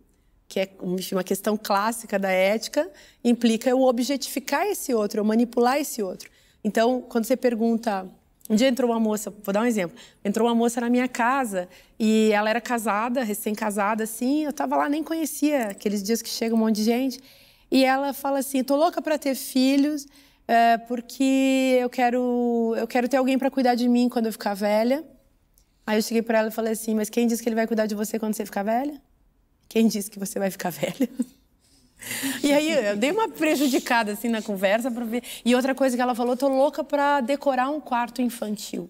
que é uma questão clássica da ética, implica eu objetificar esse outro, eu manipular esse outro. Então, quando você pergunta... Um dia entrou uma moça, vou dar um exemplo, entrou uma moça na minha casa e ela era casada, recém-casada, assim, eu estava lá, nem conhecia, aqueles dias que chega um monte de gente, e ela fala assim, tô louca para ter filhos, porque eu quero ter alguém para cuidar de mim quando eu ficar velha. Aí eu cheguei para ela e falei assim, mas quem disse que ele vai cuidar de você quando você ficar velha? Quem disse que você vai ficar velha? E aí eu dei uma prejudicada assim na conversa para ver. E outra coisa que ela falou, tô louca para decorar um quarto infantil.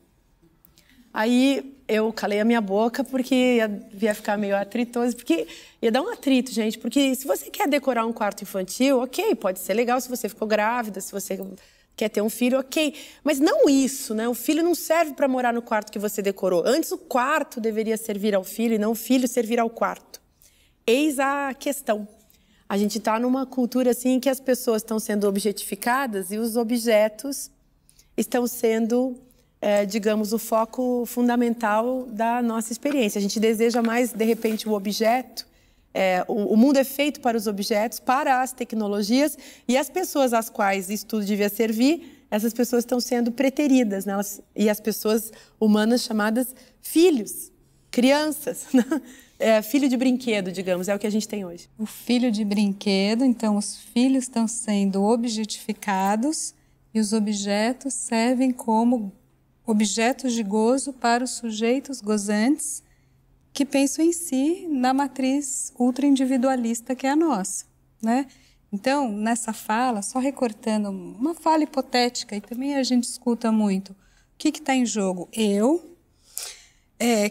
Aí eu calei a minha boca porque ia ficar meio atritoso, porque ia dar um atrito, gente, porque se você quer decorar um quarto infantil, ok, pode ser legal se você ficou grávida, se você quer ter um filho, ok. Mas não isso, né? O filho não serve para morar no quarto que você decorou. Antes o quarto deveria servir ao filho e não o filho servir ao quarto. Eis a questão. A gente está numa cultura assim que as pessoas estão sendo objetificadas e os objetos estão sendo, digamos, o foco fundamental da nossa experiência. A gente deseja mais, de repente, o objeto. O mundo é feito para os objetos, para as tecnologias, e as pessoas às quais isso tudo devia servir, essas pessoas estão sendo preteridas, né? E as pessoas humanas chamadas filhos, crianças, né? Filho de brinquedo, digamos, é o que a gente tem hoje. O filho de brinquedo, então os filhos estão sendo objetificados e os objetos servem como objetos de gozo para os sujeitos gozantes que pensam em si na matriz ultra-individualista que é a nossa, né? Então, nessa fala, só recortando uma fala hipotética, e também a gente escuta muito, o que está em jogo? Eu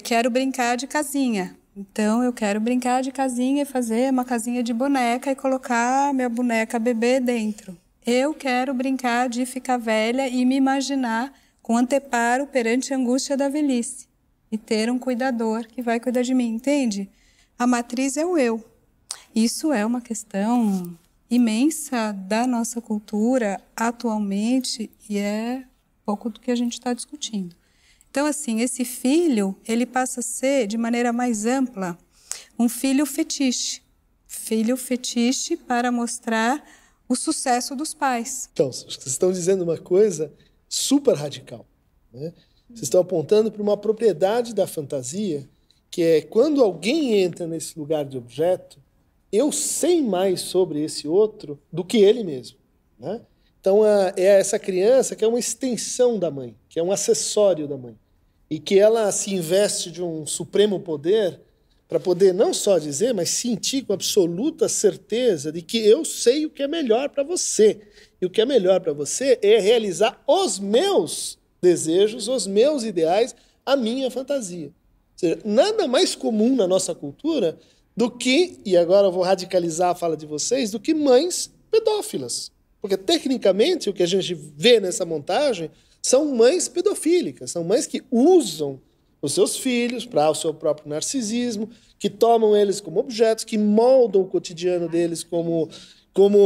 quero brincar de casinha. Então, eu quero brincar de casinha e fazer uma casinha de boneca e colocar minha boneca bebê dentro. Eu quero brincar de ficar velha e me imaginar com anteparo perante a angústia da velhice e ter um cuidador que vai cuidar de mim, entende? A matriz é o eu. Isso é uma questão imensa da nossa cultura atualmente e é pouco do que a gente está discutindo. Então, assim, esse filho, ele passa a ser, de maneira mais ampla, um filho fetiche. Filho fetiche para mostrar o sucesso dos pais. Então, vocês estão dizendo uma coisa super radical, né? Vocês estão apontando para uma propriedade da fantasia, que é quando alguém entra nesse lugar de objeto, eu sei mais sobre esse outro do que ele mesmo, né? Então, é essa criança que é uma extensão da mãe, que é um acessório da mãe. E que ela se investe de um supremo poder para poder não só dizer, mas sentir com absoluta certeza de que eu sei o que é melhor para você. E o que é melhor para você é realizar os meus desejos, os meus ideais, a minha fantasia. Ou seja, nada mais comum na nossa cultura do que, e agora eu vou radicalizar a fala de vocês, do que mães pedófilas. Porque, tecnicamente, o que a gente vê nessa montagem são mães pedofílicas, são mães que usam os seus filhos, para o seu próprio narcisismo, que tomam eles como objetos, que moldam o cotidiano deles como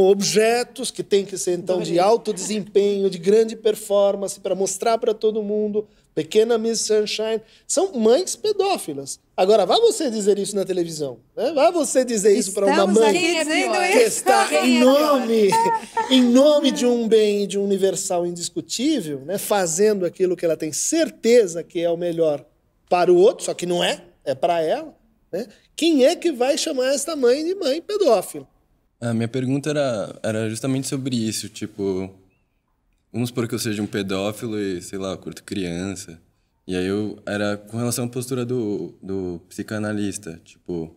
objetos, que têm que ser, então, de alto desempenho, de grande performance, para mostrar para todo mundo, pequena Miss Sunshine. São mães pedófilas. Agora, vá você dizer isso na televisão. Né? Vá você dizer isso para uma mãe que está em nome de um bem e de um universal indiscutível, né? Fazendo aquilo que ela tem certeza que é o melhor para o outro, só que não é para ela. Né? Quem é que vai chamar esta mãe de mãe pedófila? A minha pergunta era justamente sobre isso, tipo... Vamos supor que eu seja um pedófilo e, sei lá, eu curto criança. E aí era com relação à postura do psicanalista, tipo...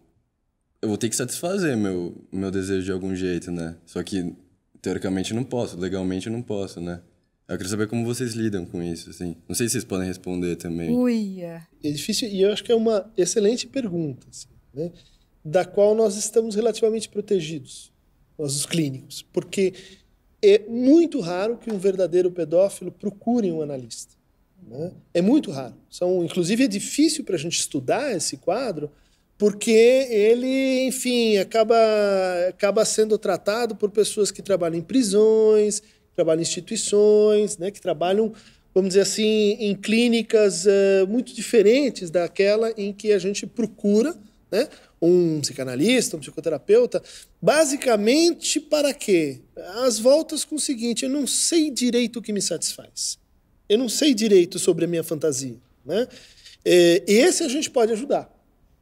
Eu vou ter que satisfazer meu desejo de algum jeito, né? Só que, teoricamente, não posso, legalmente eu não posso, né? Eu queria saber como vocês lidam com isso, assim. Não sei se vocês podem responder também. Uia. É difícil, e eu acho que é uma excelente pergunta, assim, né? Da qual nós estamos relativamente protegidos, nós os clínicos, porque é muito raro que um verdadeiro pedófilo procure um analista. Né? É muito raro. Inclusive, é difícil para a gente estudar esse quadro, porque ele, enfim, acaba sendo tratado por pessoas que trabalham em prisões, que trabalham em instituições, né, que trabalham, vamos dizer assim, em clínicas muito diferentes daquela em que a gente procura, né, um psicanalista, um psicoterapeuta, basicamente para quê? As voltas com o seguinte: eu não sei direito o que me satisfaz. Eu não sei direito sobre a minha fantasia. Né? Esse a gente pode ajudar.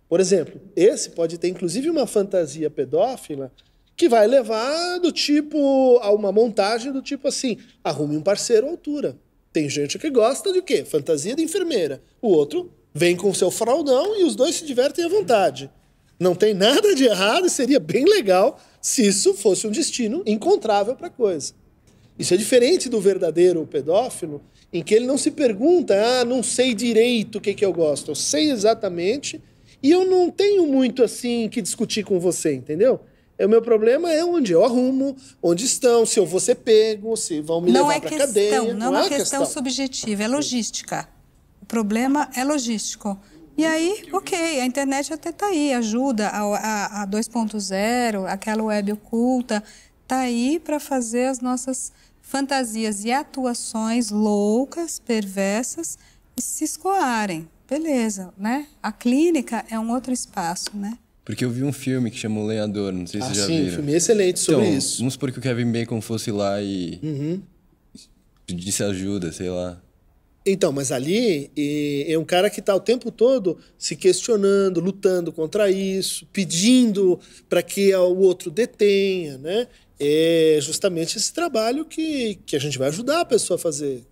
Por exemplo, esse pode ter inclusive uma fantasia pedófila que vai levar a uma montagem do tipo assim: arrume um parceiro à altura. Tem gente que gosta de quê? Fantasia de enfermeira. O outro vem com o seu fraldão e os dois se divertem à vontade. Não tem nada de errado e seria bem legal se isso fosse um destino encontrável para a coisa. Isso é diferente do verdadeiro pedófilo, em que ele não se pergunta: não sei direito o que eu gosto. Eu sei exatamente e eu não tenho muito assim que discutir com você, entendeu? O meu problema é onde eu arrumo, onde estão, se eu vou ser pego, se vão me levar para a cadeia. Não é uma questão subjetiva, é logística. O problema é logístico. E aí, ok, a internet até está aí, ajuda, a 2.0, aquela web oculta, está aí para fazer as nossas fantasias e atuações loucas, perversas, se escoarem. Beleza, né? A clínica é um outro espaço, né? Porque eu vi um filme que chamou Lenhador, não sei se vocês já viram. Sim, um filme excelente sobre isso. Vamos supor que o Kevin Bacon fosse lá e pedisse ajuda, sei lá. Então, mas ali é um cara que está o tempo todo se questionando, lutando contra isso, pedindo para que o outro detenha, né? É justamente esse trabalho que a gente vai ajudar a pessoa a fazer.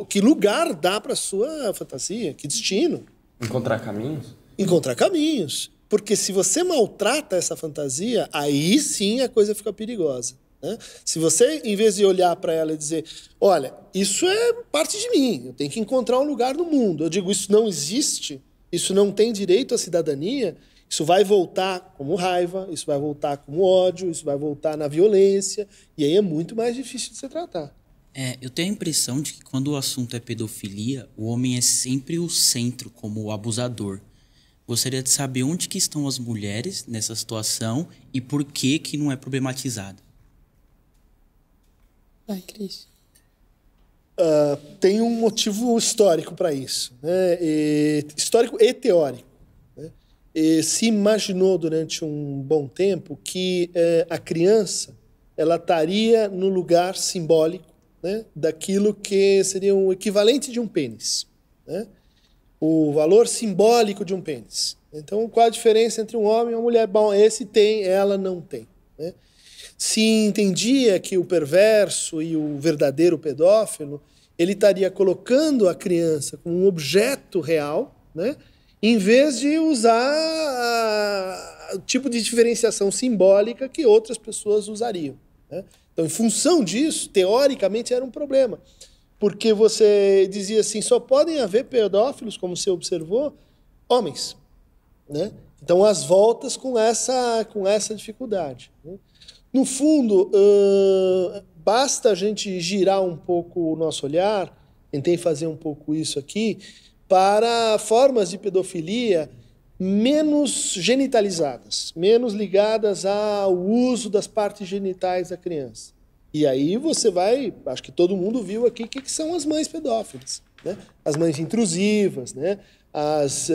Que lugar dá para a sua fantasia? Que destino? Encontrar caminhos? Encontrar caminhos. Porque se você maltrata essa fantasia, aí sim a coisa fica perigosa. Né? Se você, em vez de olhar para ela e dizer: olha, isso é parte de mim, eu tenho que encontrar um lugar no mundo. Eu digo: isso não existe, isso não tem direito à cidadania, isso vai voltar como raiva, isso vai voltar como ódio, isso vai voltar na violência, e aí é muito mais difícil de se tratar. Eu tenho a impressão de que quando o assunto é pedofilia, o homem é sempre o centro como o abusador. Gostaria de saber onde que estão as mulheres nessa situação e por que não é problematizado. Vai, Cris. Tem um motivo histórico para isso, né? Histórico e teórico. Né? Se imaginou durante um bom tempo que a criança ela estaria no lugar simbólico, né, daquilo que seria o equivalente de um pênis. Né? O valor simbólico de um pênis. Então, qual a diferença entre um homem e uma mulher? Bom, esse tem, ela não tem. Né? Se entendia que o perverso e o verdadeiro pedófilo, ele estaria colocando a criança como um objeto real, né, em vez de usar o tipo de diferenciação simbólica que outras pessoas usariam. Né? Então, em função disso, teoricamente era um problema. Porque você dizia assim: só podem haver pedófilos, como você observou, homens. Né? Então, as voltas com essa dificuldade. Né? No fundo, basta a gente girar um pouco o nosso olhar, tentei fazer um pouco isso aqui, para formas de pedofilia menos genitalizadas, menos ligadas ao uso das partes genitais da criança. E aí você vai, acho que todo mundo viu aqui o que são as mães pedófilas, né? As mães intrusivas, né? As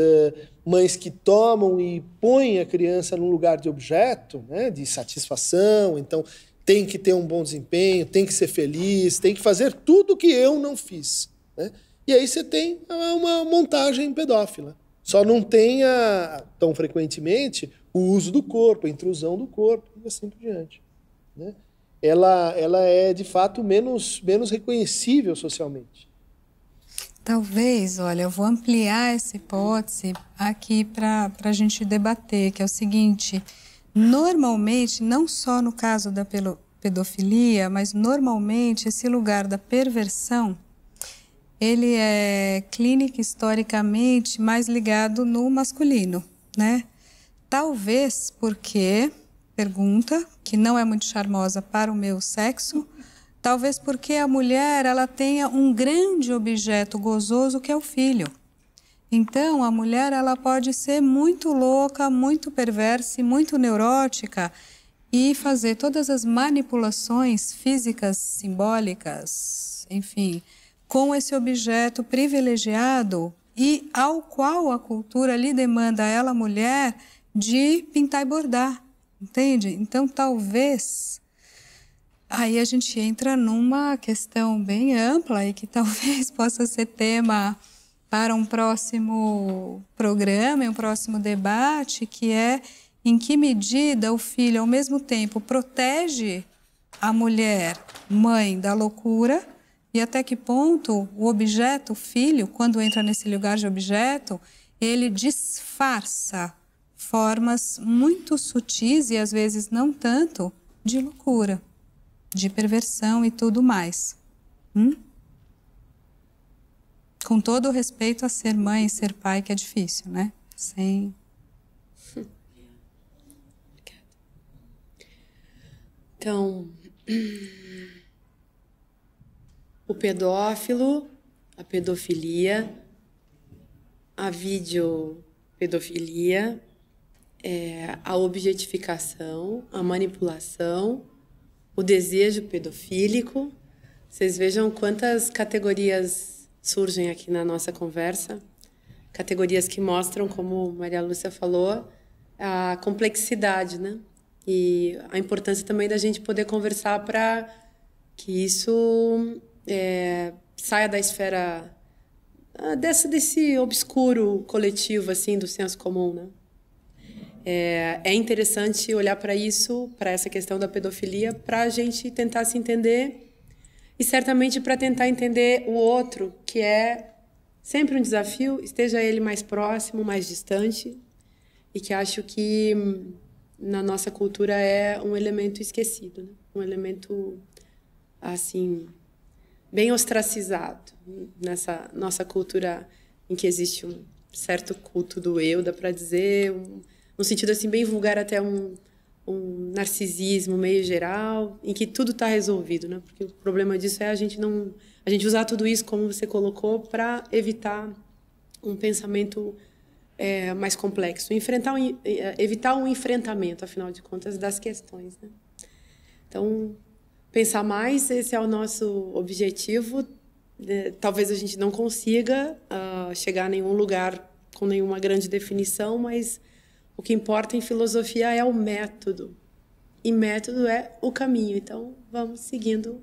mães que tomam e põem a criança num lugar de objeto, né? De satisfação, então tem que ter um bom desempenho, tem que ser feliz, tem que fazer tudo que eu não fiz, né? E aí você tem uma montagem pedófila. Só não tem, tão frequentemente, o uso do corpo, a intrusão do corpo, e assim por diante, né? Ela é, de fato, menos reconhecível socialmente. Talvez, olha, eu vou ampliar essa hipótese aqui para a gente debater, que é o seguinte: normalmente, não só no caso da pedofilia, mas normalmente esse lugar da perversão, ele é clínica historicamente mais ligado no masculino, né? Talvez porque, pergunta, que não é muito charmosa para o meu sexo, talvez porque a mulher ela tenha um grande objeto gozoso que é o filho. Então, a mulher ela pode ser muito louca, muito perversa e muito neurótica e fazer todas as manipulações físicas, simbólicas, enfim, com esse objeto privilegiado e ao qual a cultura lhe demanda a ela, mulher, de pintar e bordar, entende? Então, talvez, aí a gente entra numa questão bem ampla e que talvez possa ser tema para um próximo programa, um próximo debate, que é em que medida o filho, ao mesmo tempo, protege a mulher, mãe, da loucura, e até que ponto o objeto, o filho, quando entra nesse lugar de objeto, ele disfarça formas muito sutis e às vezes não tanto de loucura, de perversão e tudo mais. Com todo o respeito a ser mãe e ser pai, que é difícil, né? Sem... Então, o pedófilo, a pedofilia, a videopedofilia, a objetificação, a manipulação, o desejo pedofílico. Vocês vejam quantas categorias surgem aqui na nossa conversa. Categorias que mostram, como Maria Lúcia falou, a complexidade, né? E a importância também da gente poder conversar para que isso saia da esfera desse obscuro coletivo, assim, do senso comum, né? É interessante olhar para isso, para essa questão da pedofilia, para a gente tentar se entender e certamente para tentar entender o outro, que é sempre um desafio, esteja ele mais próximo, mais distante, e que acho que na nossa cultura é um elemento esquecido, né? Um elemento, assim, bem ostracizado nessa nossa cultura em que existe um certo culto do eu, dá para dizer, num sentido assim bem vulgar, até um narcisismo meio geral, em que tudo está resolvido, né? Porque o problema disso é a gente usar tudo isso, como você colocou, para evitar um pensamento mais complexo, evitar um enfrentamento, afinal de contas, das questões, né? Então, pensar mais, esse é o nosso objetivo. Talvez a gente não consiga chegar a nenhum lugar com nenhuma grande definição, mas o que importa em filosofia é o método. E método é o caminho. Então, vamos seguindo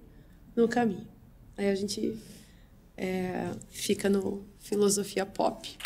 no caminho. Aí a gente fica no filosofia pop.